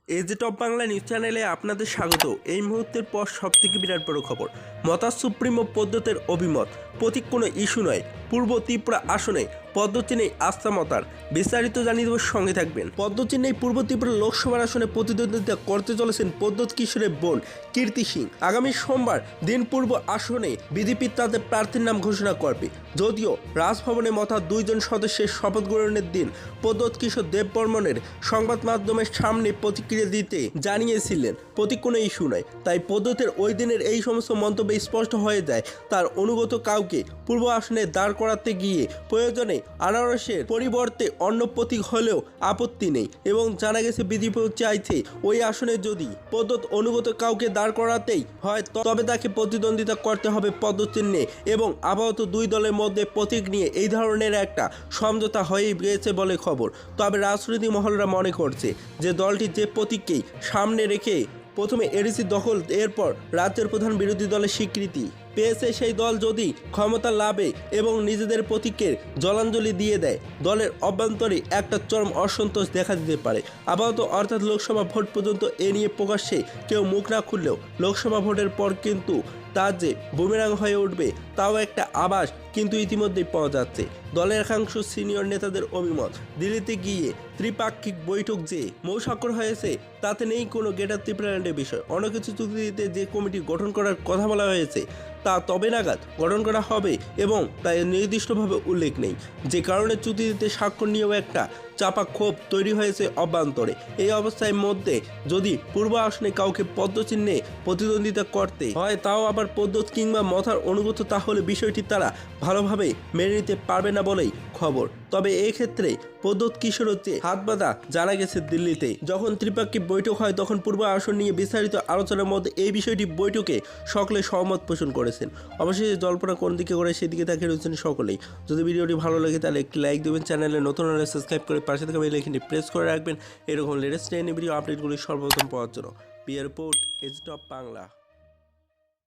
এজে top Bangla news চ্যানেলে আপনাদের স্বাগত। এই মুহূর্তের পর সবথেকে বিরাট বড় খবর, মতা সুপ্রিমো পদ্ধতির অভিমত, প্রতীক কোনো ইস্যু নয়। পূর্ব ত্রিপুরা আসনে পদ্মচিহ্নেই আস্থা মতার, বিস্তারিত জানিয়ে দেব, সঙ্গে থাকবেন। পদ্মচিহ্নেই পূর্ব ত্রিপুরা লোকসভার আসনে প্রতিদ্বন্দ্বিতা করতে চলেছেন প্রদ্যোৎ কিশোরের বোন কীর্তি সিং। আগামী সোমবার দিন পূর্ব আসনে বিজেপি তাদের প্রার্থীর নাম ঘোষণা করবে। যদিও রাজভবনে মথা দুইজন সদস্যের শপথ গ্রহণের দিন প্রদ্যোৎ কিশোর দেববর্মনের সংবাদ মাধ্যমের সামনে প্রতিক্রিয়া দিতে জানিয়েছিলেন প্রতীক কোনো ইস্যু নয়। তাই প্রদ্যোতের ওই দিনের এই সমস্ত মন্তব্যে স্পষ্ট হয়ে যায় তার অনুগত কাউকে পূর্ব আসনে দাঁড় করাতে গিয়ে প্রয়োজনে আনারসের পরিবর্তে অন্য প্রতীক হলেও আপত্তি নেই। এবং জানা গেছে বিজেপি চাইছে ওই আসনে যদি প্রদ্যোৎ অনুগত কাউকে দাঁড় করাতেই হয় তবে তাকে প্রতিদ্বন্দ্বিতা করতে হবে পদ্মচিহ্নে। এবং আপাতত দুই দলের মধ্যে প্রতীক নিয়ে এই ধরনের একটা সমঝোতা হয়ে গিয়েছে বলে খবর। তবে রাজনৈতিক মহলরা মনে করছে যে দলটি যে প্রতীককেই সামনে রেখে প্রথমে এডিসি দখল, এরপর রাজ্যের প্রধান বিরোধী দলের স্বীকৃতি পেয়েছে, সেই দল যদি ক্ষমতা লাভে এবং নিজেদের প্রতীকের জলাঞ্জলি দিয়ে দেয়, দলের অভ্যন্তরে একটা চরম অসন্তোষ দেখা দিতে পারে। আপাতত অর্থাৎ লোকসভা ভোট পর্যন্ত এ নিয়ে প্রকাশ্যে কেউ মুখ না খুললেও লোকসভা ভোটের পর কিন্তু তা যে বুমেরাং হয়ে উঠবে তাও একটা আভাস কিন্তু ইতিমধ্যেই পাওয়া যাচ্ছে। দলের একাংশ সিনিয়র নেতাদের অভিমত, দিল্লিতে গিয়ে ত্রিপাক্ষিক বৈঠক যে মৌস্বাক্ষর হয়েছে তাতে নেই কোনো গ্রেটার ত্রিপুরাল্যান্ডের বিষয়। অন্য কিছু চুক্তিতে যে কমিটি গঠন করার কথা বলা হয়েছে তা তবে নাগাদ গঠন করা হবে এবং তাই নির্দিষ্টভাবে উল্লেখ নেই, যে কারণে চুক্তিতে স্বাক্ষর নিয়েও একটা চাপা ক্ষোভ তৈরি হয়েছে অভ্যন্তরে। এই অবস্থার মধ্যে যদি পূর্ব আসনে কাউকে পদ্মচিহ্নে প্রতিদ্বন্দ্বিতা করতে হয়, তাও আবার প্রদ্যোৎ কিংবা মথার অনুগত, তাহলে বিষয়টি তারা ভালোভাবে মেনে নিতে পারবে না বলেই খবর। তবে এক্ষেত্রে প্রদ্যোৎ কিশোর হচ্ছে হাত বাঁধা জানা গেছে দিল্লিতে যখন ত্রিপাক্ষিক বৈঠক হয় তখন পূর্ব আসন নিয়ে বিস্তারিত আলোচনার মধ্যে এই বিষয়টি বৈঠকে সকলে সহমত পোষণ করেছেন। অবশ্যই জল্পনা কোন দিকে করে সেদিকে তাকিয়ে রয়েছেন সকলেই। যদি ভিডিওটি ভালো লাগে তাহলে একটি লাইক দেবেন, চ্যানেলে নতুন হলে সাবস্ক্রাইব করে পাশে থাকা বেল আইকনটি প্রেস করে রাখবেন এরকম লেটেস্ট ভিডিও আপডেটগুলি সর্বপ্রথম পাওয়ার জন্য। পিয়ার রিপোর্ট, এজ টপ বাংলা।